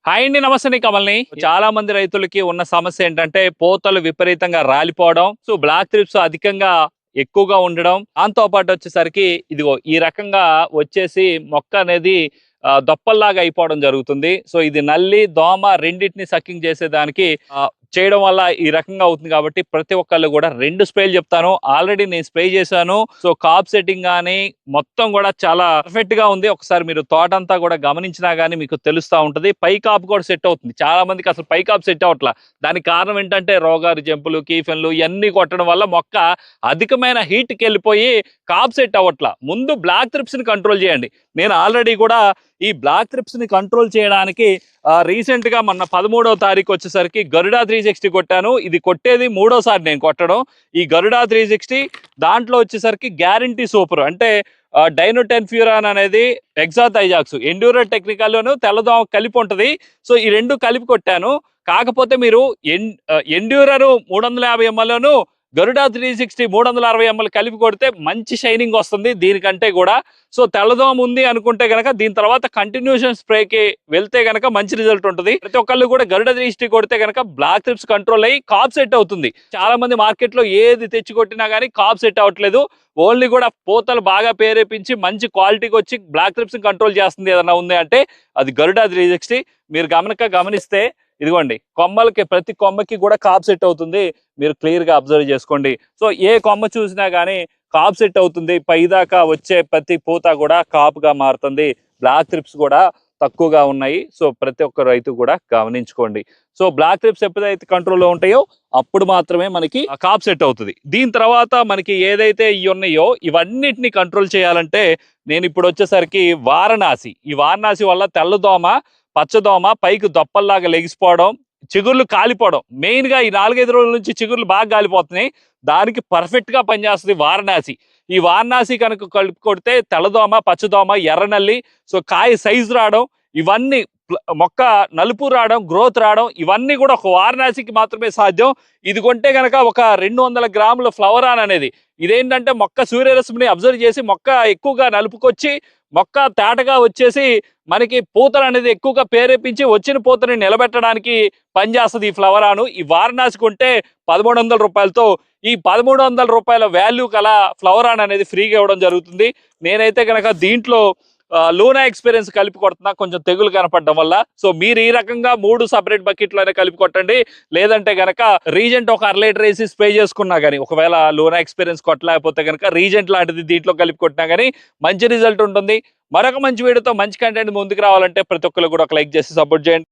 Hi అండి, నమస్తే కమల్ని. చాలా మంది రైతులకి ఉన్న సమస్య ఏంటంటే పోతలు విపరీతంగా రాలిపోవడం, సో బ్లాక్ త్రిప్స్ అధికంగా ఎక్కువగా ఉండడం. దాంతో పాటు వచ్చేసరికి ఇదిగో ఈ రకంగా వచ్చేసి మొక్క అనేది దొప్పల్లాగా అయిపోవడం జరుగుతుంది. సో ఇది నల్లి దోమ రెండింటిని సక్కింగ్ చేసేదానికి చేయడం వల్ల ఈ రకంగా అవుతుంది. కాబట్టి ప్రతి ఒక్కళ్ళు కూడా 2 స్ప్రేలు చెప్తాను. ఆల్రెడీ నేను స్ప్రే చేశాను. సో కాప్ సెట్టింగ్ కానీ మొత్తం కూడా చాలా పర్ఫెక్ట్ గా ఉంది. ఒకసారి మీరు తోటంతా కూడా గమనించినా గానీ మీకు తెలుస్తా ఉంటది. పై కాపు కూడా సెట్ అవుతుంది. చాలా మందికి అసలు పై కాపు సెట్ అవ్వట్లా. దానికి కారణం ఏంటంటే రోగారు జంపులు, కీఫెన్లు ఇవన్నీ కొట్టడం వల్ల మొక్క అధికమైన హీట్కి వెళ్ళిపోయి కాప్ సెట్ అవ్వట్లా. ముందు బ్లాక్ త్రిప్స్ ని కంట్రోల్ చేయండి. నేను ఆల్రెడీ కూడా ఈ బ్లాక్ త్రిప్స్ ని కంట్రోల్ చేయడానికి రీసెంట్ గా మొన్న 13వ తారీఖు వచ్చేసరికి గరుడా 360 కొట్టాను. ఇది కొట్టేది 3వసారి నేను కొట్టడం. ఈ గరుడా 360 దాంట్లో వచ్చేసరికి గ్యారంటీ సూపర్ అంటే డైనోటెన్ ఫ్యూరాన్ అనేది ఎగ్జాథైజాక్స్ ఎండ్యూరర్ టెక్నికల్లోను తెల్లదోమ కలిపి ఉంటుంది. సో ఈ 2 కలిపి కొట్టాను. కాకపోతే మీరు ఎండ్యూరర్ 350 ml గరుడా 360 360 ml కలిపి కొడితే మంచి షైనింగ్ వస్తుంది దీనికంటే కూడా. సో తెల్లదోమ ఉంది అనుకుంటే గనక దీని తర్వాత కంటిన్యూషన్ స్ప్రేకి వెళ్తే గనక మంచి రిజల్ట్ ఉంటుంది. ప్రతి ఒక్కళ్ళు కూడా గరుడా 360 కొడితే గనక బ్లాక్ త్రిప్స్ కంట్రోల్ అయ్యి కాప్ సెట్ అవుతుంది. చాలా మంది మార్కెట్ లో ఏది తెచ్చి కొట్టినా గానీ కాప్ సెట్ అవ్వట్లేదు. ఓన్లీ కూడా పూతలు బాగా పేరేపించి మంచి క్వాలిటీకి వచ్చి బ్లాక్ త్రిప్స్ కంట్రోల్ చేస్తుంది ఏదన్నా ఉంది అంటే అది గరుడా 360. మీరు గమనిస్తే ఇదిగోండి కొమ్మలకి ప్రతి కొమ్మకి కూడా కాప్ సెట్ అవుతుంది. మీరు క్లియర్ గా అబ్జర్వ్ చేసుకోండి. సో ఏ కొమ్మ చూసినా గానీ కాప్ సెట్ అవుతుంది. పైదాకా వచ్చే ప్రతి పూత కూడా కాపుగా మారుతుంది. బ్లాక్ త్రిప్స్ కూడా తక్కువగా ఉన్నాయి. సో ప్రతి ఒక్క రైతు కూడా గమనించుకోండి. సో బ్లాక్ త్రిప్స్ ఎప్పుడైతే కంట్రోల్లో ఉంటాయో అప్పుడు మాత్రమే మనకి కాప్ సెట్ అవుతుంది. దీని తర్వాత మనకి ఏదైతే ఇవి ఉన్నాయో ఇవన్నిటిని కంట్రోల్ చేయాలంటే నేను ఇప్పుడు వచ్చేసరికి వారణాసి, ఈ వారణాసి వల్ల తెల్లదోమ పచ్చదోమ పైకి దొప్పల్లాగా లెగిసిపోవడం, చిగుర్లు కాలిపోవడం, మెయిన్ గా ఈ 4-5 రోజుల నుంచి చిగుర్లు బాగా కాలిపోతున్నాయి. దానికి పర్ఫెక్ట్ గా పనిచేస్తుంది వారణాసి. ఈ వారణాసి కనుక కలిపి కొడితే తెల్లదోమ పచ్చదోమ ఎర్రనల్లి సో కాయ సైజు రావడం, ఇవన్నీ మొక్క నలుపు రావడం, గ్రోత్ రావడం, ఇవన్నీ కూడా ఒక వారణాసికి మాత్రమే సాధ్యం. ఇది కొంటే గనక ఒక 200 గ్రాముల ఫ్లవరాన్ అనేది ఇదేంటంటే మొక్క సూర్యరశ్మిని అబ్జర్వ్ చేసి మొక్క ఎక్కువగా నలుపుకొచ్చి మొక్క తేటగా వచ్చేసి మనకి పూతలు అనేది ఎక్కువగా పేరేపించి వచ్చిన పూతని నిలబెట్టడానికి పనిచేస్తుంది ఈ ఫ్లవరాను. ఈ వారణాసి కొంటే 1300 రూపాయలతో ఈ 1300 రూపాయల వాల్యూ కల ఫ్లవరాన్ అనేది ఫ్రీగా ఇవ్వడం జరుగుతుంది. నేనైతే కనుక దీంట్లో లూనా ఎక్స్పీరియన్స్ కలిపి కొడుతున్నా కొంచెం తెగులు కనపడడం వల్ల. సో మీరు ఈ రకంగా 3 సపరేట్ బకెట్లోనే కలిపి కొట్టండి. లేదంటే గనక రీజెంట్ ఒక 1/2 లీటర్ వేసి స్ప్రే చేసుకున్నా కానీ ఒకవేళ లూనా ఎక్స్పీరియన్స్ కొట్టలేకపోతే కనుక రీజెంట్ లాంటిది దీంట్లో కలిపి కొట్టినా కానీ మంచి రిజల్ట్ ఉంటుంది. మరొక మంచి వీడియోతో మంచి కంటెంట్ ముందుకు రావాలంటే ప్రతి ఒక్కరు కూడా ఒక లైక్ చేసి సపోర్ట్ చేయండి.